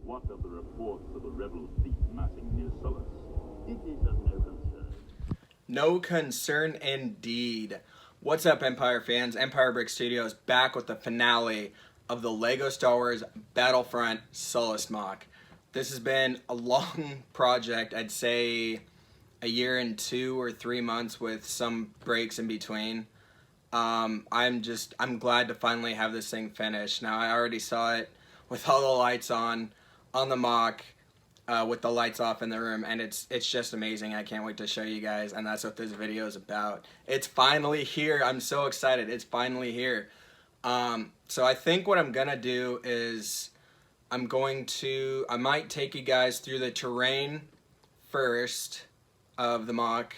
What of the reports of a rebel fleet massing near Sullust? It is of no concern. No concern indeed. What's up, Empire fans? Empire Brick Studios back with the finale of the LEGO Star Wars Battlefront Sullust mock. This has been a long project, I'd say a year and 2 or 3 months with some breaks in between. I'm glad to finally have this thing finished. Now, I already saw it with all the lights on the mock, with the lights off in the room, and it's just amazing. I can't wait to show you guys, and that's what this video is about. It's finally here. I'm so excited. It's finally here. So I think what I'm gonna do is I might take you guys through the terrain first of the mock,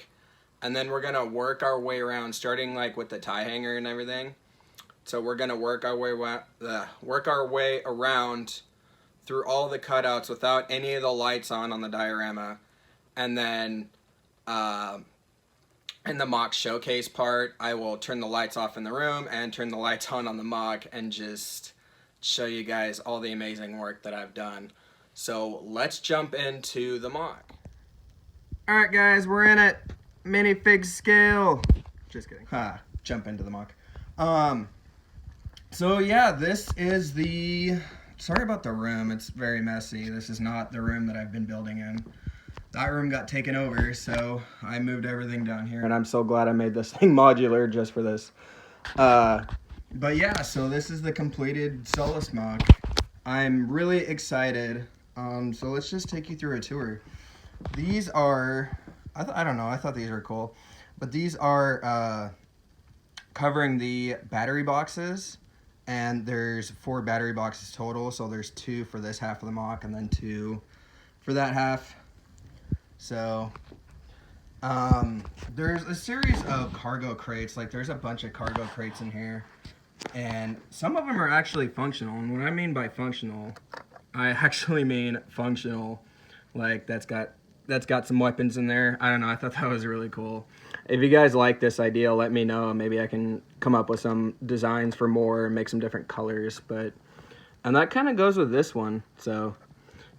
and then we're gonna work our way around, starting like with the tie hanger and everything. So we're gonna work our way around through all the cutouts without any of the lights on the diorama, and then in the mock showcase part, I will turn the lights off in the room and turn the lights on the mock and just show you guys all the amazing work that I've done. So let's jump into the mock. All right, guys, we're in it. Minifig scale. Just kidding. Jump into the mock. So yeah, this is the... Sorry about the room, it's very messy. This is not the room that I've been building in. That room got taken over, so I moved everything down here. And I'm so glad I made this thing modular just for this. But yeah, so this is the completed Sullust mock. I'm really excited. So let's just take you through a tour. These are, I don't know, I thought these were cool. But these are covering the battery boxes. And there's 4 battery boxes total, so there's 2 for this half of the mock and then 2 for that half. So there's a series of cargo crates. Like, there's a bunch of cargo crates in here, and some of them are actually functional. And what I mean by functional, I actually mean functional. Like, that's got some weapons in there. I don't know, I thought that was really cool. If you guys like this idea, let me know. Maybe I can come up with some designs for more and make some different colors. And that kind of goes with this one. So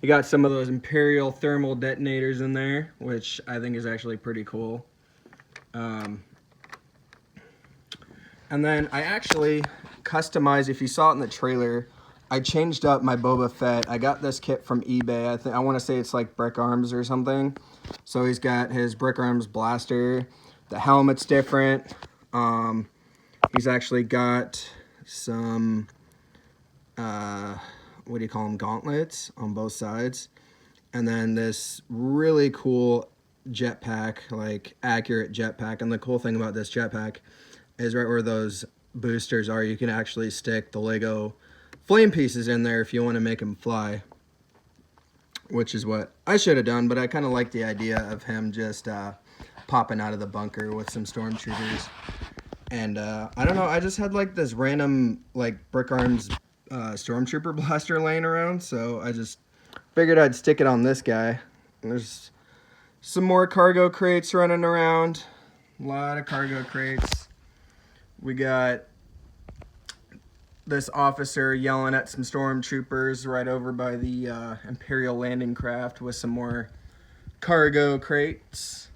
you got some of those Imperial thermal detonators in there, which I think is actually pretty cool. And then I actually customized, if you saw it in the trailer, I changed up my Boba Fett. I got this kit from eBay. I want to say it's like Brick Arms or something. So he's got his Brick Arms blaster. The helmet's different. He's actually got some, what do you call them, gauntlets on both sides. And then this really cool jetpack, like accurate jetpack. And the cool thing about this jetpack is right where those boosters are, you can actually stick the Lego flame pieces in there if you want to make them fly, which is what I should have done, but I kind of like the idea of him just popping out of the bunker with some stormtroopers. And I don't know, I just had like this random like Brick Arms stormtrooper blaster laying around, so I just figured I'd stick it on this guy. And there's some more cargo crates running around, a lot of cargo crates. We got this officer yelling at some stormtroopers right over by the Imperial landing craft with some more cargo crates.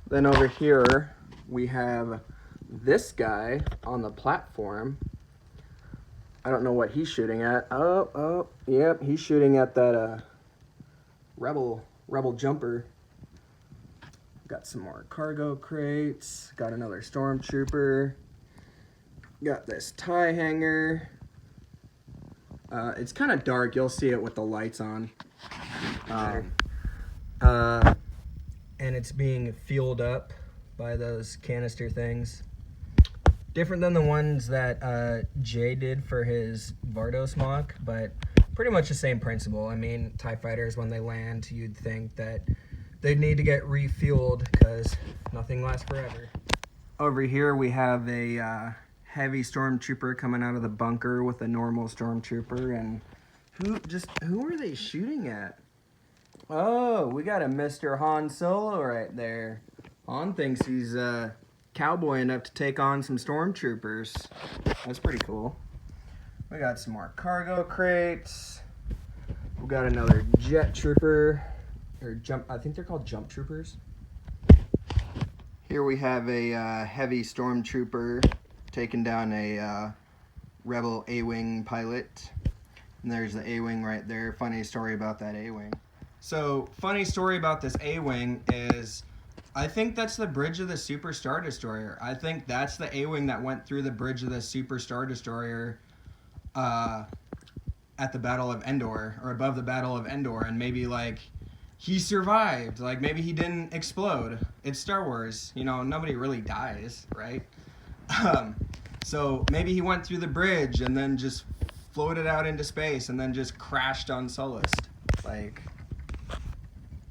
Then over here we have this guy on the platform. I don't know what he's shooting at. Oh, yep, he's shooting at that rebel jumper. Got some more cargo crates. Got another stormtrooper. Got this tie hanger. It's kind of dark. You'll see it with the lights on. And it's being fueled up by those canister things. Different than the ones that Jay did for his Vardos mock, but pretty much the same principle. I mean, TIE fighters, when they land, you'd think that they'd need to get refueled because nothing lasts forever. Over here we have a heavy stormtrooper coming out of the bunker with a normal stormtrooper, and who are they shooting at? Oh, we got a Mr. Han Solo right there. Han thinks he's cowboy enough to take on some stormtroopers. That's pretty cool. We got some more cargo crates. got another jet trooper, or jump. I think they're called jump troopers. Here we have a heavy stormtrooper taking down a rebel A-wing pilot. And there's the A-wing right there. Funny story about that A-wing. So, funny story about this A-wing is, I think that's the bridge of the Super Star Destroyer. I think that's the A-wing that went through the bridge of the Super Star Destroyer at the Battle of Endor, or above the Battle of Endor, and maybe, like, he survived. Like, maybe he didn't explode. It's Star Wars. You know, nobody really dies, right? So, maybe he went through the bridge and then just floated out into space and then just crashed on Sullust. Like,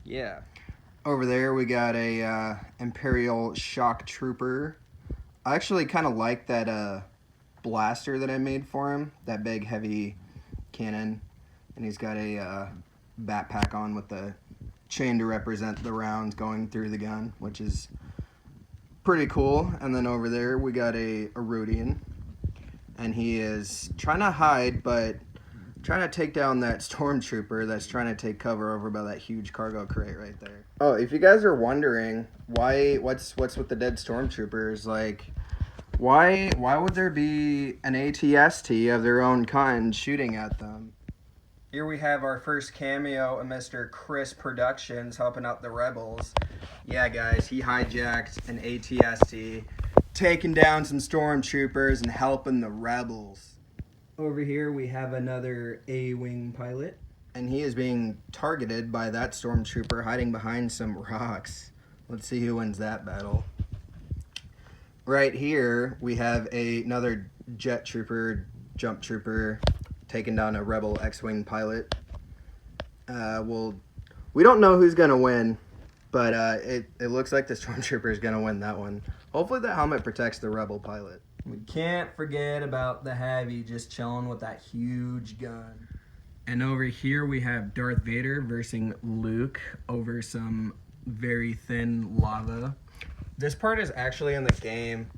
yeah. Over there we got a Imperial Shock Trooper. I actually kind of like that blaster that I made for him, that big heavy cannon, and he's got a backpack on with the chain to represent the rounds going through the gun, which is pretty cool. And then over there we got a Rudian, and he is trying to hide, but trying to take down that stormtrooper that's trying to take cover over by that huge cargo crate right there. Oh, if you guys are wondering what's with the dead stormtroopers, like, why would there be an ATST of their own kind shooting at them? Here we have our first cameo of Mr. Chris Productions helping out the rebels. Yeah, guys, he hijacked an ATST, taking down some stormtroopers and helping the rebels. Over here we have another A-wing pilot, and he is being targeted by that stormtrooper hiding behind some rocks. Let's see who wins that battle. Right here we have another jet trooper, jump trooper, taking down a rebel X-wing pilot. We don't know who's gonna win, but it looks like the stormtrooper is gonna win that one. Hopefully the helmet protects the rebel pilot. We can't forget about the heavy just chilling with that huge gun. And over here we have Darth Vader versus Luke over some very thin lava. This part is actually in the game.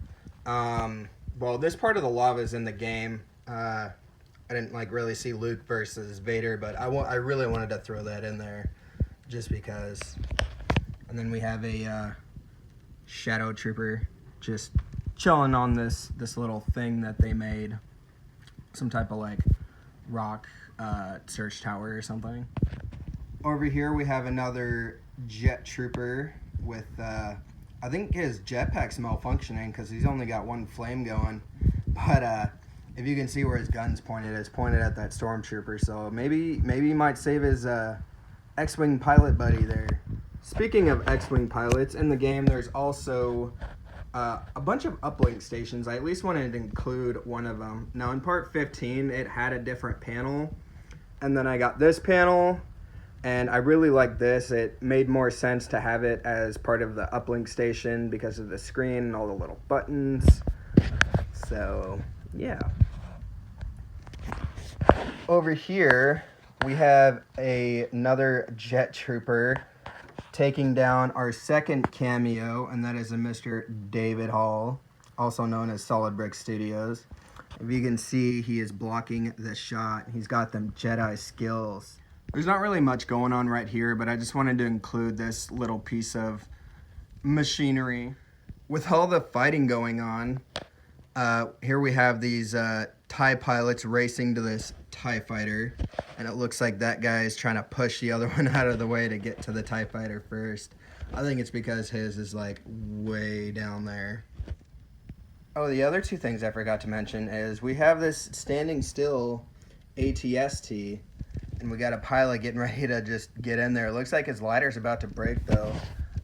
Well, this part of the lava is in the game. I didn't really see Luke versus Vader, but I really wanted to throw that in there just because. And then we have a Shadow Trooper just chilling on this little thing that they made, some type of rock search tower or something. Over here we have another jet trooper with I think his jetpack's malfunctioning because he's only got one flame going, but if you can see where his gun's pointed, it's pointed at that stormtrooper, so maybe he might save his X-wing pilot buddy there. Speaking of X-wing pilots, in the game there's also a bunch of uplink stations. I at least wanted to include one of them. Now in part 15 it had a different panel, and then I got this panel, and I really like this. It made more sense to have it as part of the uplink station because of the screen and all the little buttons. So yeah. Over here we have another jet trooper taking down our second cameo, and that is a Mr. David Hall, also known as Solid Brick Studios. If you can see, he is blocking the shot. He's got them Jedi skills. There's not really much going on right here, but I just wanted to include this little piece of machinery. With all the fighting going on, here we have these TIE pilots racing to this TIE fighter, and it looks like that guy is trying to push the other one out of the way to get to the TIE fighter first. I think it's because his is way down there. Oh, the other two things I forgot to mention is we have this standing still ATST, and we got a pilot getting ready to just get in there. It looks like his lighter's about to break though.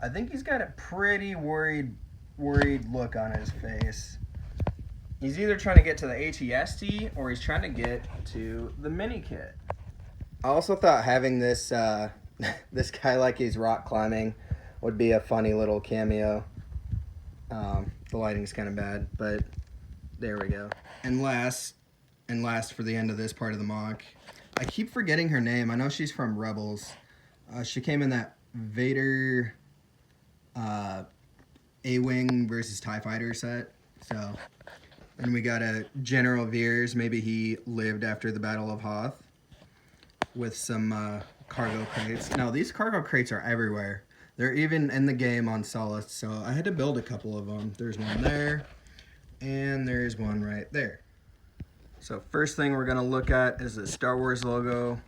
I think he's got a pretty worried look on his face. He's either trying to get to the ATST or he's trying to get to the mini kit. I also thought having this this guy like he's rock climbing would be a funny little cameo. The lighting's kind of bad, but there we go. And last for the end of this part of the mock, I keep forgetting her name. I know she's from Rebels. She came in that Vader A-Wing versus TIE Fighter set. So, and we got a General Veers. Maybe he lived after the Battle of Hoth. with some cargo crates. Now, these cargo crates are everywhere. They're even in the game on Sullust, so I had to build a couple of them. There's one there, and there's one right there. So first thing we're going to look at is the Star Wars logo.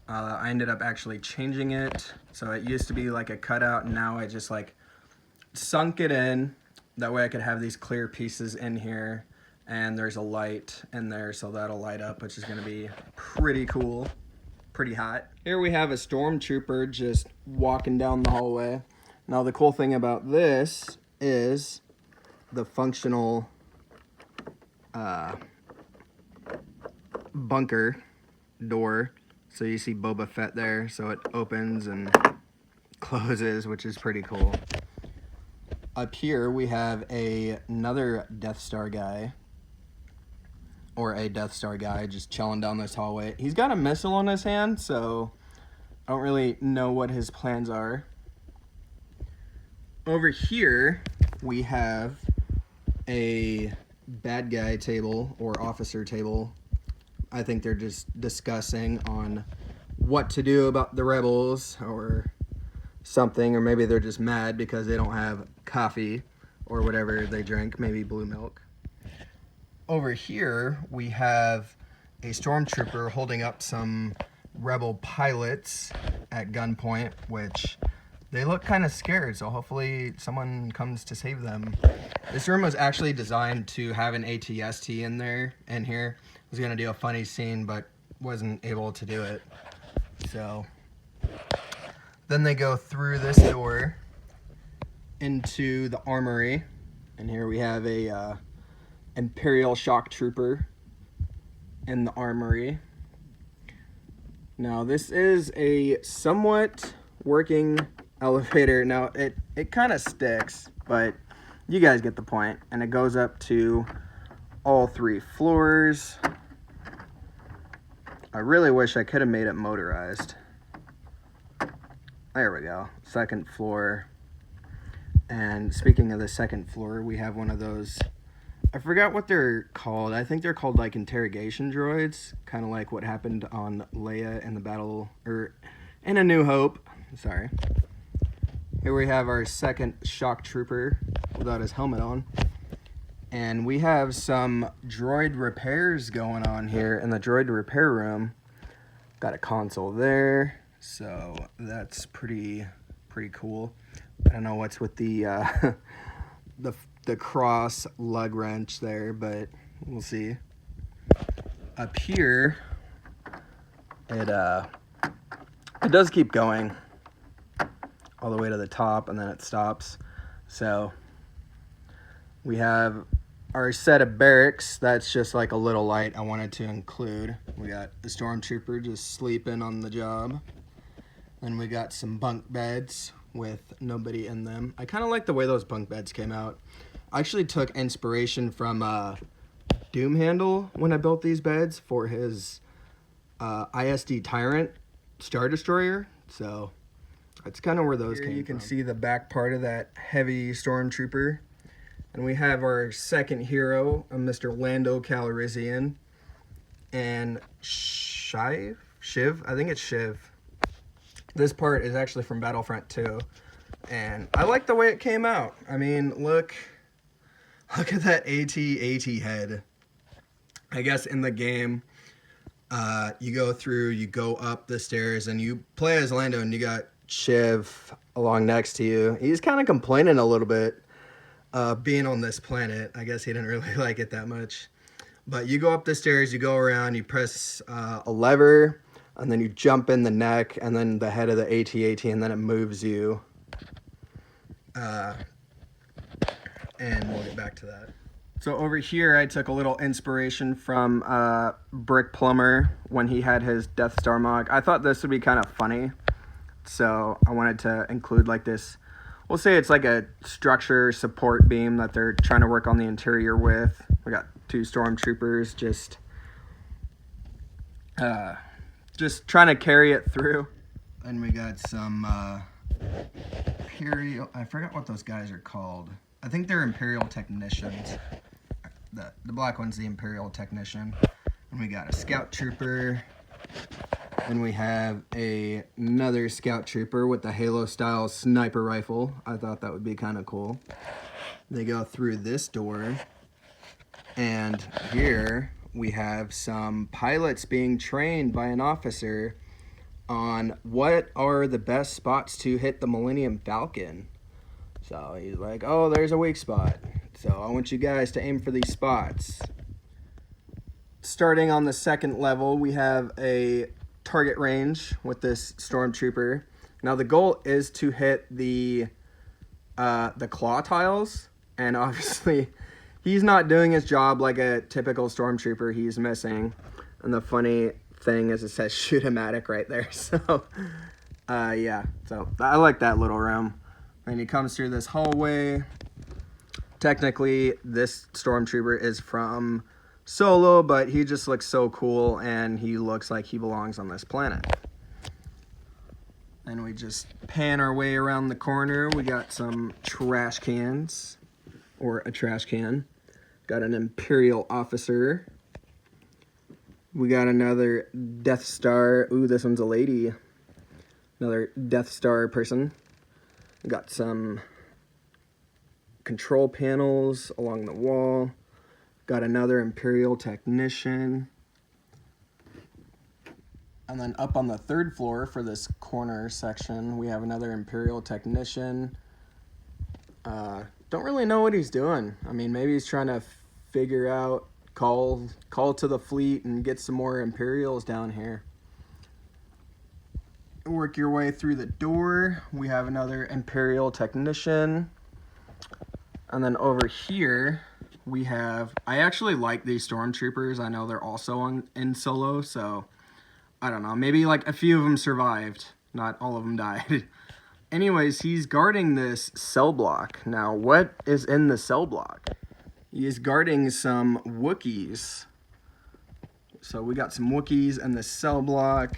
I ended up actually changing it. So it used to be like a cutout, and now I just like sunk it in. That way I could have these clear pieces in here, and there's a light in there, so that'll light up, which is going to be pretty cool, pretty hot. Here we have a stormtrooper just walking down the hallway. Now the cool thing about this is the functional bunker door. So you see Boba Fett there, so it opens and closes, which is pretty cool. Up here we have another Death Star guy, or a Death Star guy just chilling down this hallway. He's got a missile on his hand, so I don't really know what his plans are. Over here we have a bad guy table or officer table. I think they're just discussing on what to do about the rebels or something, or maybe they're just mad because they don't have coffee or whatever they drink, maybe blue milk. Over here we have a stormtrooper holding up some rebel pilots at gunpoint, which they look kind of scared, so hopefully someone comes to save them. This room was actually designed to have an ATST in here. I was gonna do a funny scene, but wasn't able to do it. So then they go through this door into the armory, and here we have a Imperial shock trooper in the armory. Now this is a somewhat working elevator. Now it kind of sticks, but you guys get the point, and it goes up to all 3 floors. I really wish I could have made it motorized. There we go, 2nd floor. And speaking of the 2nd floor, we have one of those, I forgot what they're called. I think they're called like interrogation droids, kind of like what happened on Leia in the battle, or in A New Hope. Sorry. Here we have our 2nd shock trooper without his helmet on. And we have some droid repairs going on here in the droid repair room. Got a console there, so that's pretty cool. I don't know what's with the the cross lug wrench there, but we'll see. Up here, it does keep going all the way to the top, and then it stops. So we have our set of barracks. That's just like a little light I wanted to include. We got a stormtrooper just sleeping on the job. Then we got some bunk beds with nobody in them. I kind of like the way those bunk beds came out. I actually took inspiration from Doom Handle when I built these beds for his ISD Tyrant Star Destroyer. So that's kind of where those came from. You can see the back part of that heavy stormtrooper. And we have our 2nd hero, Mr. Lando Calrissian, and Shiv? I think it's Shiv. This part is actually from Battlefront 2, and I like the way it came out. I mean, look at that AT-AT head. I guess in the game, you go up the stairs, and you play as Lando, and you got Shiv along next to you. He's kind of complaining a little bit. Being on this planet, I guess he didn't really like it that much. But you go up the stairs, you go around, you press a lever, and then you jump in the neck, and then the head of the AT-AT, and then it moves you. And we'll get back to that. So over here, I took a little inspiration from Brick Plumber when he had his Death Star mock. I thought this would be kind of funny, so I wanted to include like this. We'll say it's like a structure support beam that they're trying to work on the interior with. We got 2 stormtroopers just trying to carry it through. And we got some Imperial, I forgot what those guys are called. I think they're Imperial technicians. The black one's the Imperial technician. And we got a scout trooper. Then we have another scout trooper with the Halo style sniper rifle. I thought that would be kind of cool. They go through this door, and here we have some pilots being trained by an officer on what are the best spots to hit the Millennium Falcon. So he's like, oh, there's a weak spot. So I want you guys to aim for these spots. Starting on the second level, we have a target range with this stormtrooper. Now the goal is to hit the claw tiles, and obviously he's not doing his job like a typical stormtrooper. He's missing, and the funny thing is it says shoot-o-matic right there. So yeah, so I like that little room. And he comes through this hallway. Technically this stormtrooper is from Solo, but he just looks so cool and he looks like he belongs on this planet. And we just pan our way around the corner. We got some trash cans, or a trash can. Got an Imperial officer. We got another Death Star. Ooh, this one's a lady. Another Death Star person. We got some control panels along the wall. Got another Imperial technician. And then up on the third floor for this corner section, we have another Imperial technician. Don't really know what he's doing. I mean, maybe he's trying to figure out, call to the fleet and get some more Imperials down here. Work your way through the door. We have another Imperial technician. And then over here, we have, I actually like these stormtroopers. I know they're also in Solo, so I don't know. Maybe like a few of them survived. Not all of them died. Anyways, he's guarding this cell block. Now, what is in the cell block? He is guarding some Wookiees. So we got some Wookiees in the cell block.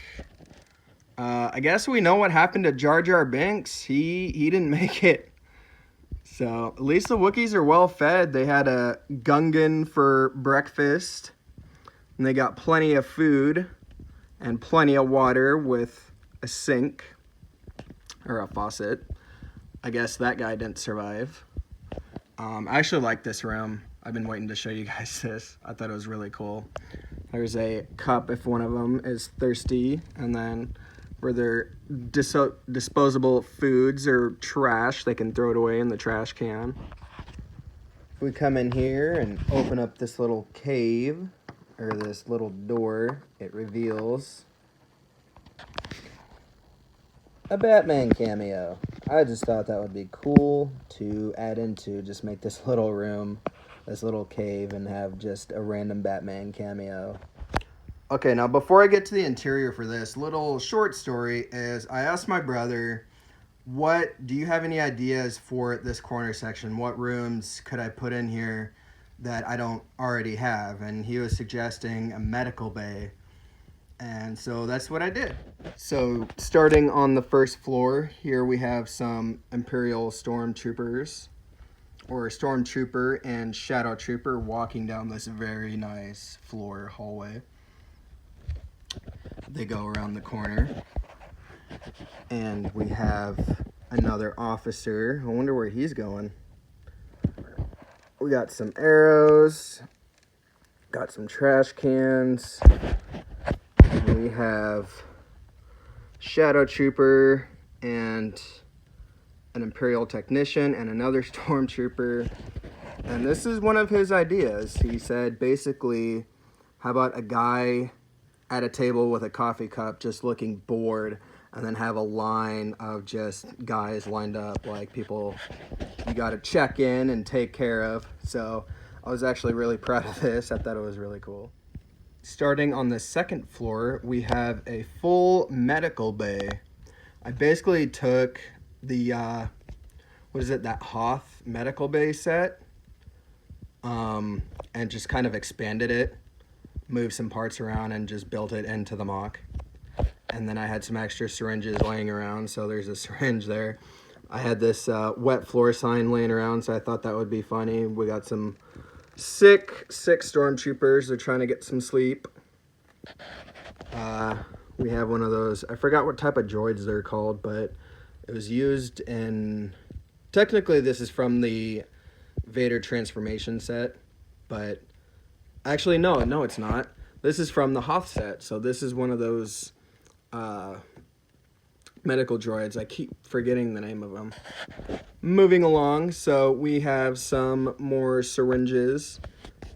I guess we know what happened to Jar Jar Binks. He didn't make it. So at least the Wookiees are well fed. They had a Gungan for breakfast. And they got plenty of food and plenty of water with a sink or a faucet. I guess that guy didn't survive. I actually like this room. I've been waiting to show you guys this. I thought it was really cool. There's a cup if one of them is thirsty, and then for their disposable foods or trash, they can throw it away in the trash can. If we come in here and open up this little cave, or this little door, it reveals a Batman cameo. I just thought that would be cool to add into, just make this little room, this little cave, and have just a random Batman cameo. Okay, now before I get to the interior for this little short story is I asked my brother, do you have any ideas for this corner section? What rooms could I put in here that I don't already have? And he was suggesting a medical bay. And so that's what I did. So starting on the first floor, here we have some Imperial stormtroopers, or stormtrooper and shadow trooper walking down this very nice floor hallway. They go around the corner. And we have another officer. I wonder where he's going. We got some arrows. Got some trash cans. We have shadow trooper and an Imperial technician and another stormtrooper. And this is one of his ideas. He said basically, how about a guy at a table with a coffee cup just looking bored, and then have a line of just guys lined up, like people you got to check in and take care of. So I was actually really proud of this. I thought it was really cool. Starting on the second floor, we have a full medical bay. I basically took the, that Hoth medical bay set, and just kind of expanded it, moved some parts around, and just built it into the mock. And then I had some extra syringes laying around, so there's a syringe there. I had this wet floor sign laying around, so I thought that would be funny. We got some sick stormtroopers. They're trying to get some sleep. We have one of those, I forgot what type of droids they're called, but it was used in, technically this is from the Vader transformation set, but actually no it's not. This is from the Hoth set, so this is one of those medical droids. I keep forgetting the name of them. Moving along, so we have some more syringes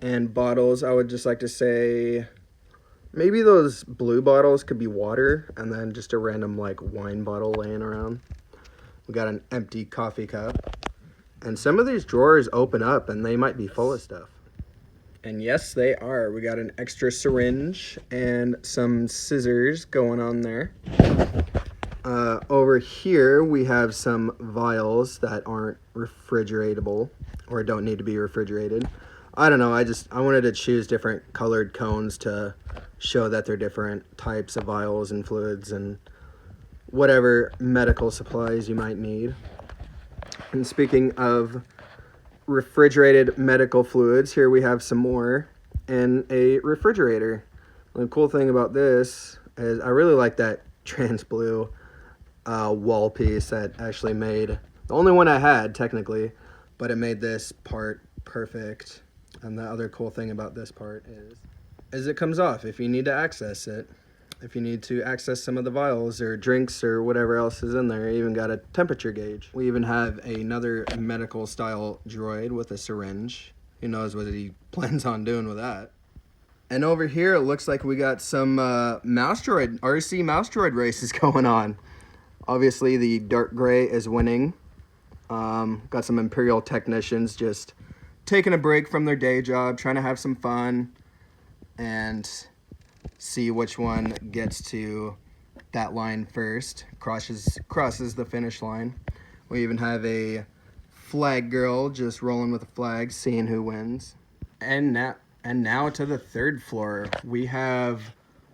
and bottles. I would just like to say maybe those blue bottles could be water, and then just a random like wine bottle laying around. We got an empty coffee cup, and some of these drawers open up and they might be full of stuff. And yes, they are. We got an extra syringe and some scissors going on there. Over here, we have some vials that aren't refrigeratable or don't need to be refrigerated. I don't know. I wanted to choose different colored cones to show that they're different types of vials and fluids and whatever medical supplies you might need. And speaking of refrigerated medical fluids, here we have some more in a refrigerator. The cool thing about this is I really like that trans blue wall piece that actually made, the only one I had technically, but it made this part perfect. And the other cool thing about this part is it comes off if you need to access it. If you need to access some of the vials or drinks or whatever else is in there, you even got a temperature gauge. We even have another medical style droid with a syringe. Who knows what he plans on doing with that. And over here, it looks like we got some mouse droid, RC mouse droid races going on. Obviously, the dark gray is winning. Got some Imperial technicians just taking a break from their day job, trying to have some fun, and see which one gets to that line first, crosses the finish line. We even have a flag girl just rolling with a flag, seeing who wins. And now to the third floor, we have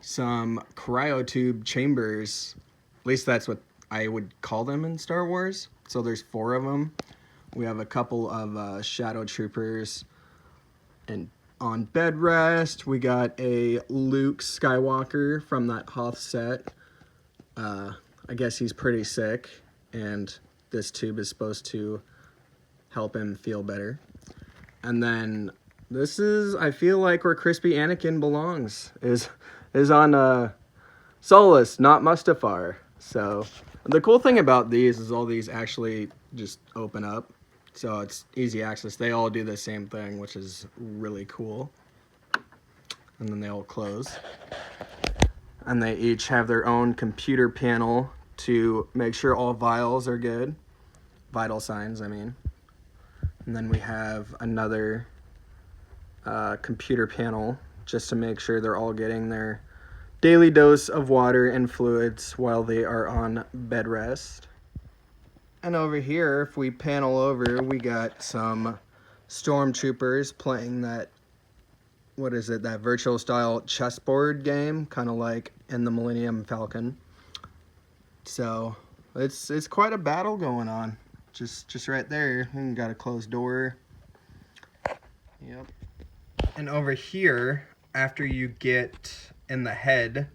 some cryotube chambers. At least that's what I would call them in Star Wars. So there's 4 of them. We have a couple of shadow troopers and on bed rest. We got a Luke Skywalker from that Hoth set. I guess he's pretty sick, and this tube is supposed to help him feel better. And then this is, I feel like, where Crispy Anakin belongs, is on Sullust, not Mustafar. So the cool thing about these is all these actually just open up. So it's easy access. They all do the same thing, which is really cool. And then they all close. And they each have their own computer panel to make sure all vials are good. Vital signs, I mean. And then we have another computer panel just to make sure they're all getting their daily dose of water and fluids while they are on bed rest. And over here, if we panel over, we got some stormtroopers playing that, what is it, that virtual style chessboard game, kind of like in the Millennium Falcon. So it's quite a battle going on. Just right there, we got a closed door. Yep. And over here, after you get in the head,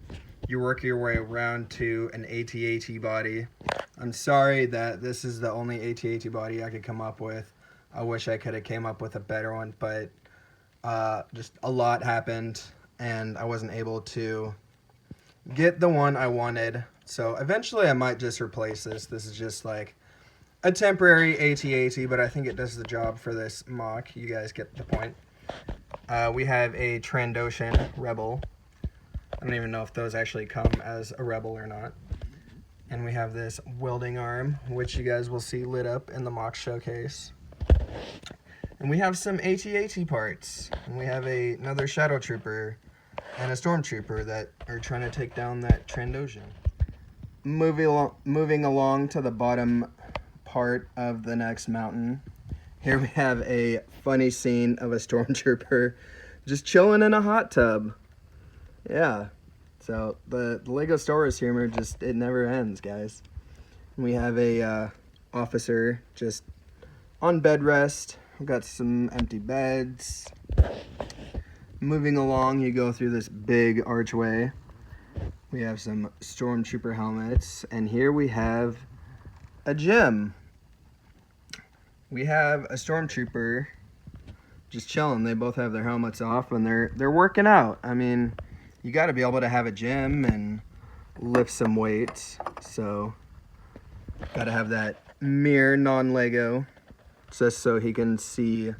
you work your way around to an AT-AT body. I'm sorry that this is the only AT-AT body I could come up with. I wish I could have came up with a better one, but just a lot happened and I wasn't able to get the one I wanted. So eventually I might just replace this. This is just like a temporary AT-AT, but I think it does the job for this mock. You guys get the point. We have a Trandoshan Rebel. I don't even know if those actually come as a Rebel or not. And we have this welding arm, which you guys will see lit up in the mock showcase. And we have some AT-AT parts. And we have another Shadow Trooper and a Stormtrooper that are trying to take down that Trandoshan. Moving along to the bottom part of the next mountain. Here we have a funny scene of a Stormtrooper just chilling in a hot tub. Yeah, so the Lego Star Wars humor just, it never ends, guys. We have a officer just on bed rest. We've got some empty beds. Moving along, you go through this big archway. We have some stormtrooper helmets, and here we have a gym. We have a stormtrooper just chilling. They both have their helmets off and they're working out. I mean, you got to be able to have a gym and lift some weights. So, got to have that mirror, non-Lego, just so he can see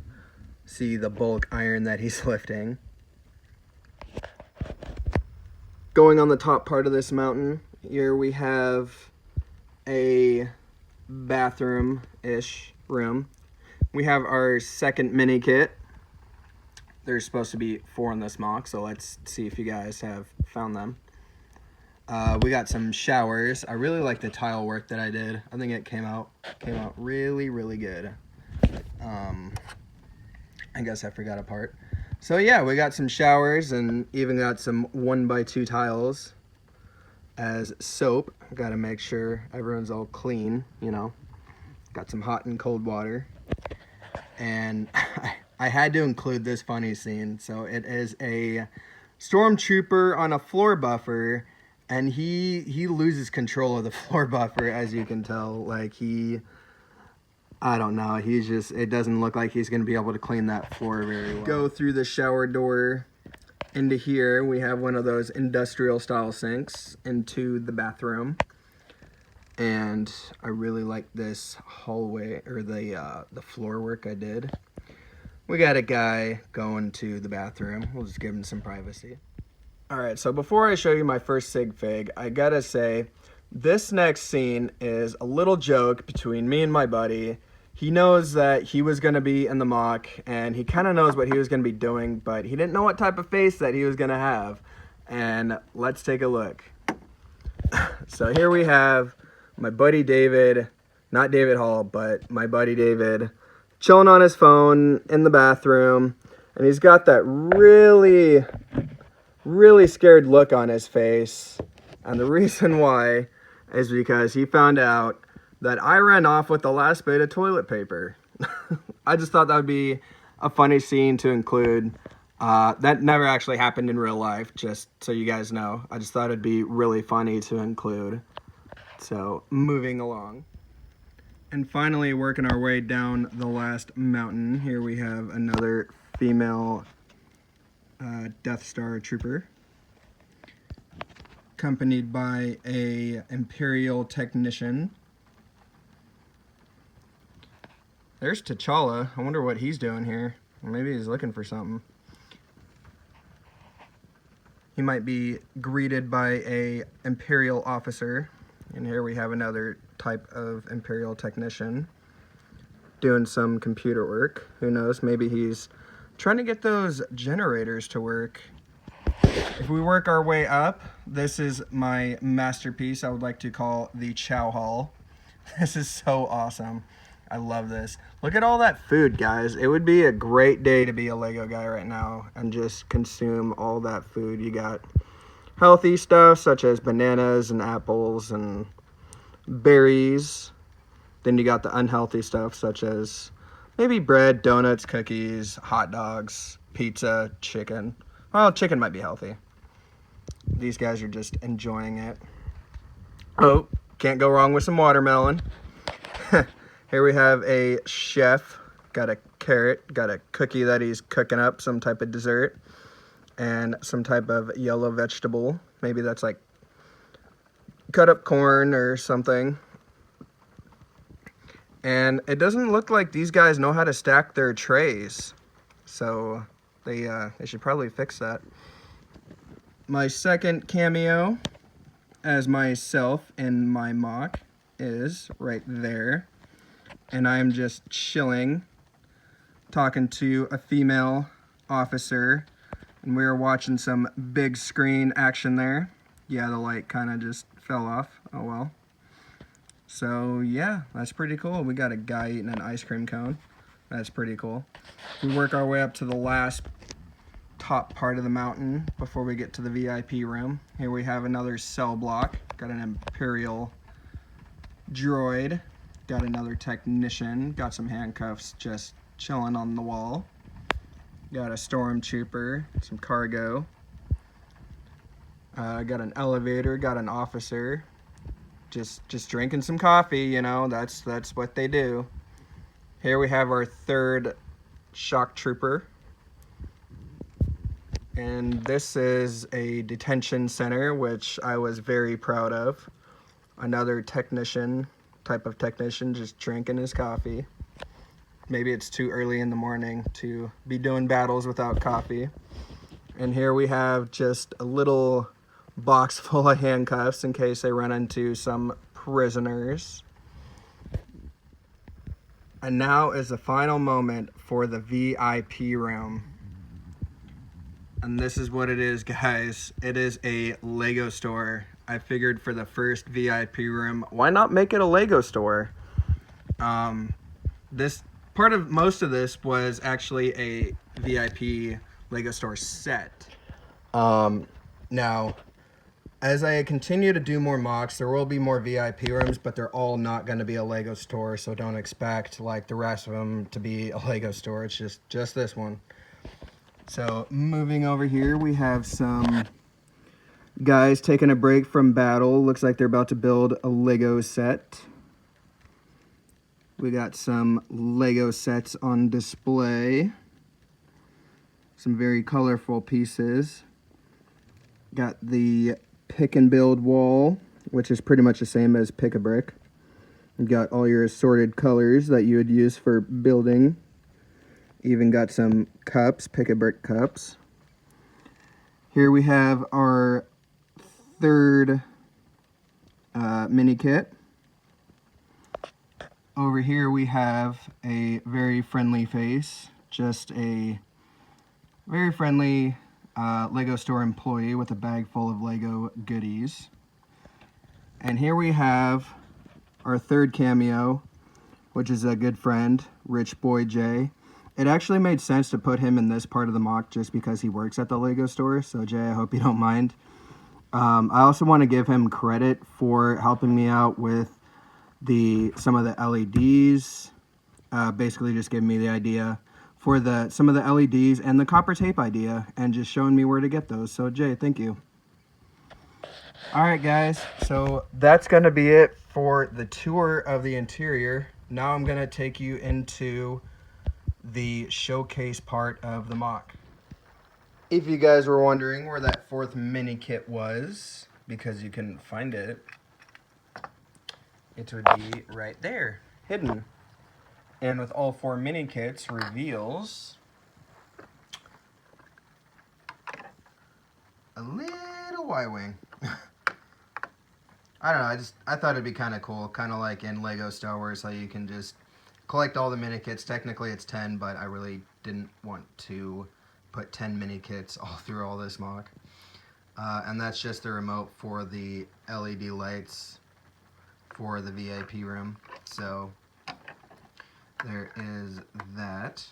the bulk iron that he's lifting. Going on the top part of this mountain, here we have a bathroom-ish room. We have our second mini kit. There's supposed to be 4 in this mock, so let's see if you guys have found them. We got some showers. I really like the tile work that I did. I think it came out really, really good. I guess I forgot a part. So yeah, we got some showers and even got some 1x2 tiles as soap. Got to make sure everyone's all clean, you know. Got some hot and cold water. And I had to include this funny scene. So it is a stormtrooper on a floor buffer, and he loses control of the floor buffer, as you can tell. Like I don't know, it doesn't look like he's going to be able to clean that floor very well. Go through the shower door into here. We have one of those industrial style sinks into the bathroom. And I really like this hallway, or the floor work I did. We got a guy going to the bathroom. We'll just give him some privacy. All right, so before I show you my first sig fig, I gotta say, this next scene is a little joke between me and my buddy. He knows that he was gonna be in the mock, and he kind of knows what he was gonna be doing, but he didn't know what type of face that he was gonna have. And let's take a look. So here we have my buddy David, not David Hall, but my buddy David, chilling on his phone in the bathroom, and he's got that really, really scared look on his face. And the reason why is because he found out that I ran off with the last bit of toilet paper. I just thought that would be a funny scene to include. That never actually happened in real life, just so you guys know. I just thought it'd be really funny to include. So, moving along. And finally, working our way down the last mountain. Here we have another female Death Star trooper, accompanied by a Imperial technician. There's T'Challa. I wonder what he's doing here. Or maybe he's looking for something. He might be greeted by a Imperial officer. And here we have another type of Imperial technician doing some computer work. Who knows? Maybe he's trying to get those generators to work. If we work our way up, this is my masterpiece I would like to call the Chow Hall. This is so awesome. I love this. Look at all that food, guys. It would be a great day to be a Lego guy right now and just consume all that food. You got healthy stuff such as bananas and apples and berries. Then you got the unhealthy stuff such as maybe bread, donuts, cookies, hot dogs, pizza, chicken. Well, chicken might be healthy. These guys are just enjoying it. Oh, can't go wrong with some watermelon. Here we have a chef. Got a carrot, got a cookie that he's cooking up, some type of dessert, and some type of yellow vegetable. Maybe that's like cut up corn or something. And it doesn't look like these guys know how to stack their trays. So they should probably fix that. My second cameo as myself in my mock is right there. And I'm just chilling, talking to a female officer. And we were watching some big screen action there. Yeah, the light kind of just fell off. Oh well. So yeah, that's pretty cool. We got a guy eating an ice cream cone. That's pretty cool. We work our way up to the last top part of the mountain before we get to the VIP room. Here we have another cell block. Got an Imperial droid. Got another technician. Got some handcuffs just chilling on the wall. Got a stormtrooper, some cargo. Got an elevator, got an officer. Just drinking some coffee, you know, that's what they do. Here we have our third shock trooper. And this is a detention center, which I was very proud of. Another type of technician, just drinking his coffee. Maybe it's too early in the morning to be doing battles without coffee. And here we have just a little box full of handcuffs in case they run into some prisoners. And now is the final moment for the VIP room. And this is what it is, guys. It is a Lego store. I figured for the first VIP room, why not make it a Lego store? Most of this was actually a VIP Lego store set. Now, as I continue to do more mocks, there will be more VIP rooms, but they're all not going to be a Lego store, so don't expect like the rest of them to be a Lego store. It's just this one. So moving over here, we have some guys taking a break from battle. Looks like they're about to build a Lego set. We got some Lego sets on display. Some very colorful pieces. Got the pick and build wall, which is pretty much the same as pick a brick. You've got all your assorted colors that you would use for building. Even got some cups, pick a brick cups. Here we have our third mini kit. Over here we have a very friendly face, just a very friendly Lego store employee with a bag full of Lego goodies. And here we have our third cameo, which is a good friend, Rich Boy Jay. It actually made sense to put him in this part of the mock just because he works at the Lego store. So Jay, I hope you don't mind. I also want to give him credit for helping me out with some of the LEDs. Basically just giving me the idea for some of the LEDs and the copper tape idea and just showing me where to get those. So Jay, thank you. All right, guys. So that's going to be it for the tour of the interior. Now I'm going to take you into the showcase part of the mock. If you guys were wondering where that fourth mini kit was, because you couldn't find it, it would be right there, hidden. And with all four mini kits reveals a little Y-wing. I don't know, I thought it'd be kind of cool, kind of like in Lego Star Wars, how you can just collect all the mini kits. Technically it's 10, but I really didn't want to put 10 mini kits all through all this mock. And that's just the remote for the LED lights for the VIP room. So there is that.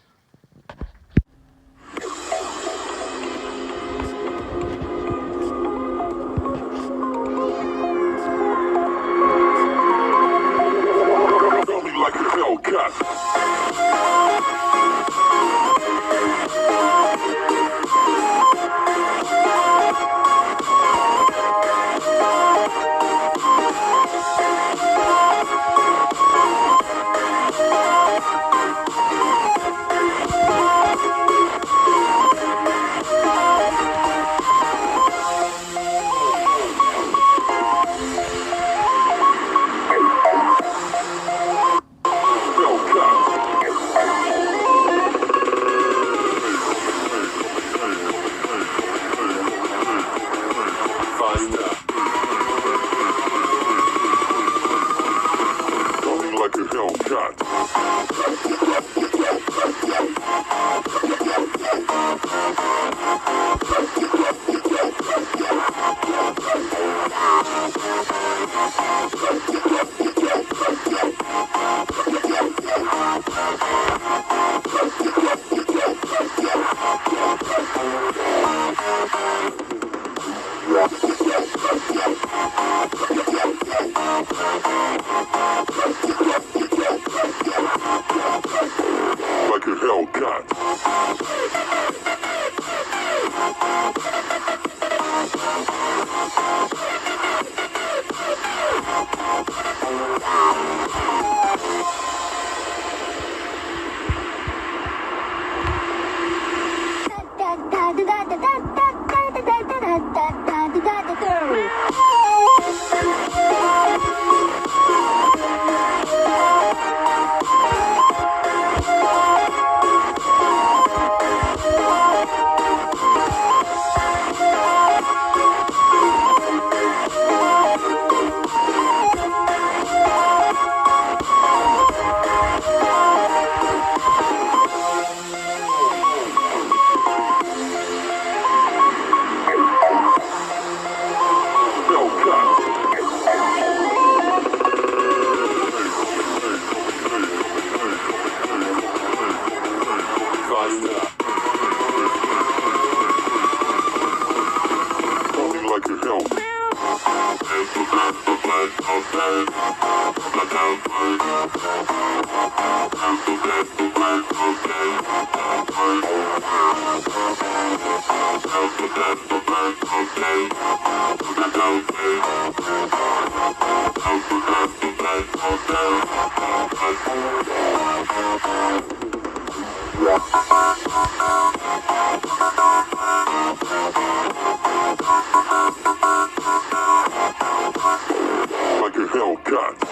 Like a Hellcat. Like a Hellcat.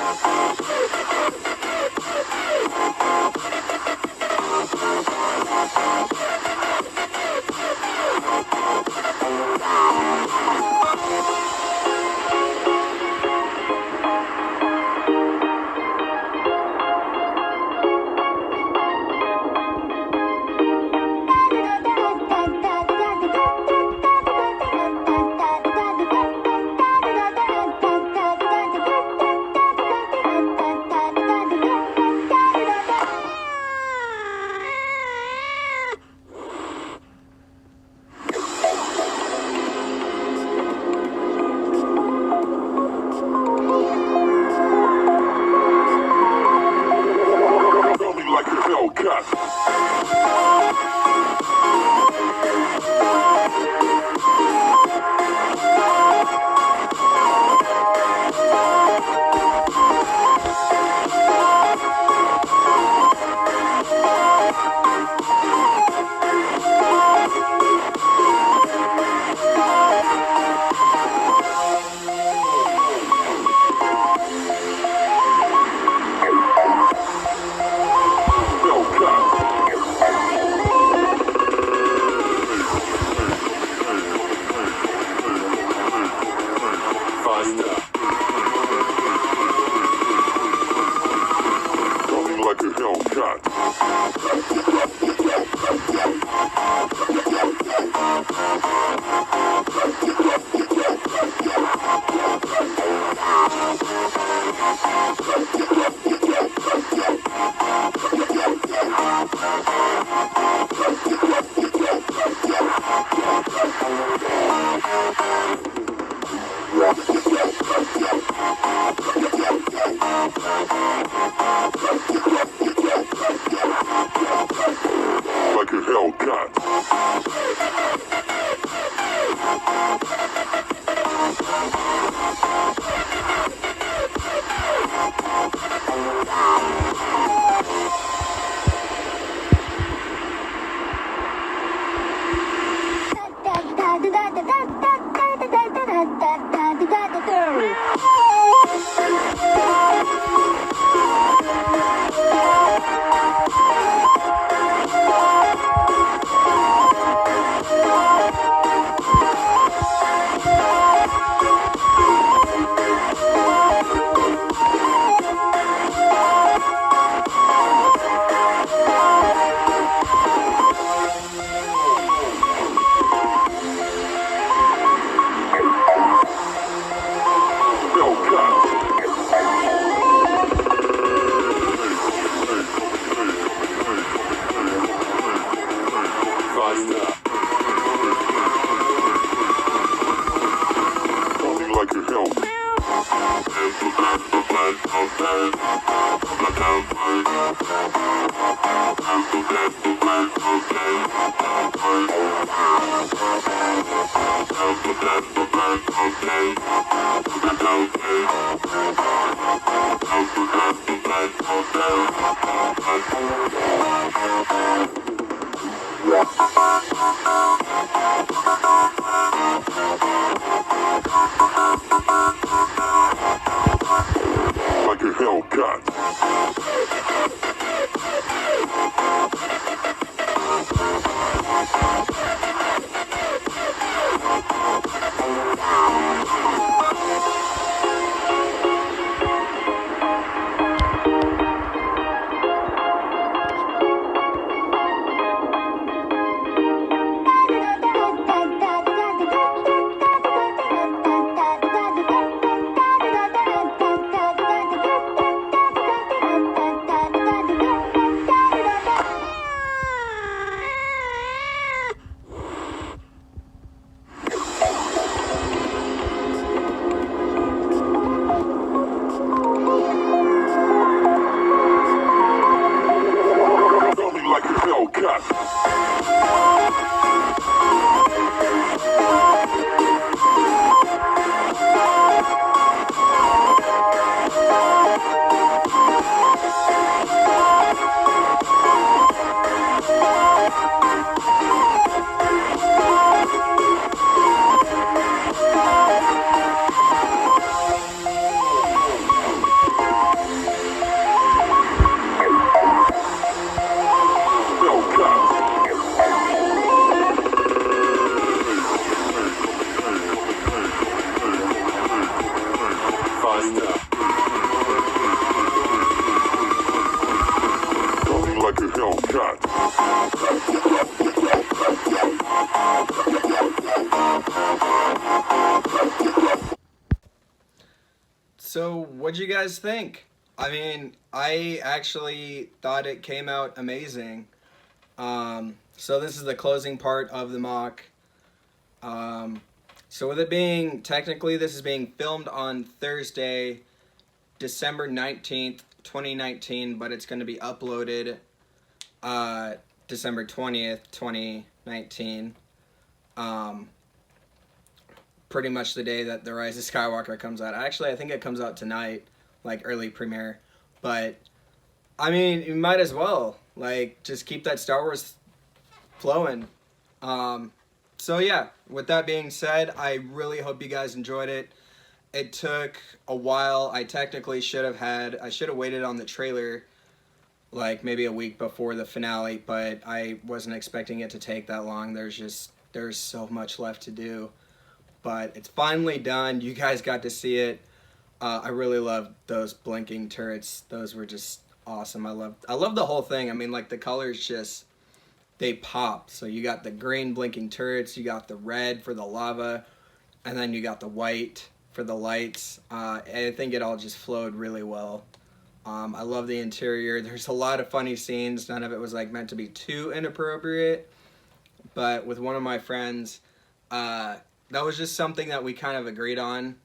Coming like a Hellcat. Coming like a Hellcat. Like a Hellcat. Like a Hellcat. Hellcat. So, what'd you guys think? I mean, I actually thought it came out amazing. So this is the closing part of the mock. So with it being, technically this is being filmed on Thursday, December 19th, 2019, but it's going to be uploaded December 20th, 2019. Pretty much the day that The Rise of Skywalker comes out. Actually, I think it comes out tonight, like early premiere. But, I mean, you might as well, like, just keep that Star Wars flowing. So yeah, with that being said, I really hope you guys enjoyed it. It took a while. I should have waited on the trailer like maybe a week before the finale, but I wasn't expecting it to take that long. There's so much left to do. But it's finally done. You guys got to see it. I really loved those blinking turrets. Those were just awesome. I love the whole thing. I mean, like, the colors just, they pop. So you got the green blinking turrets, you got the red for the lava, and then you got the white for the lights. I think it all just flowed really well. I love the interior. There's a lot of funny scenes. None of it was like meant to be too inappropriate, but with one of my friends, that was just something that we kind of agreed on.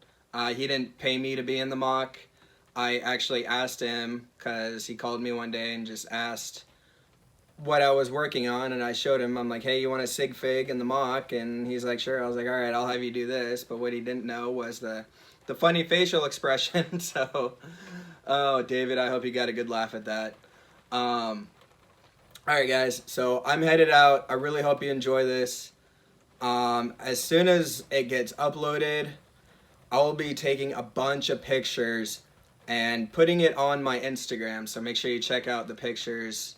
He didn't pay me to be in the mock. I actually asked him because he called me one day and just asked what I was working on, and I showed him. I'm like, hey, you want a sig fig in the mock? And he's like, sure. I was like, all right, I'll have you do this. But what he didn't know was the funny facial expression. So, oh, David, I hope you got a good laugh at that. All right, guys. So I'm headed out. I really hope you enjoy this. As soon as it gets uploaded, I will be taking a bunch of pictures and putting it on my Instagram. So make sure you check out the pictures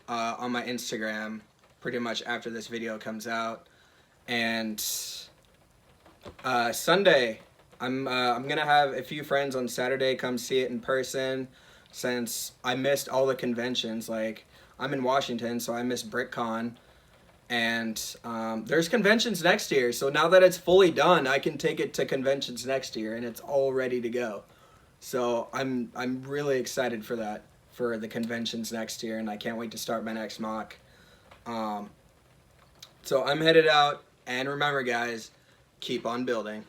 on my Instagram pretty much after this video comes out. And Sunday, I'm gonna have a few friends on Saturday come see it in person, since I missed all the conventions. Like, I'm in Washington, so I missed BrickCon. And there's conventions next year, so now that it's fully done, I can take it to conventions next year, and it's all ready to go. So I'm really excited for that, for the conventions next year, and I can't wait to start my next mock. So I'm headed out, and remember, guys, keep on building.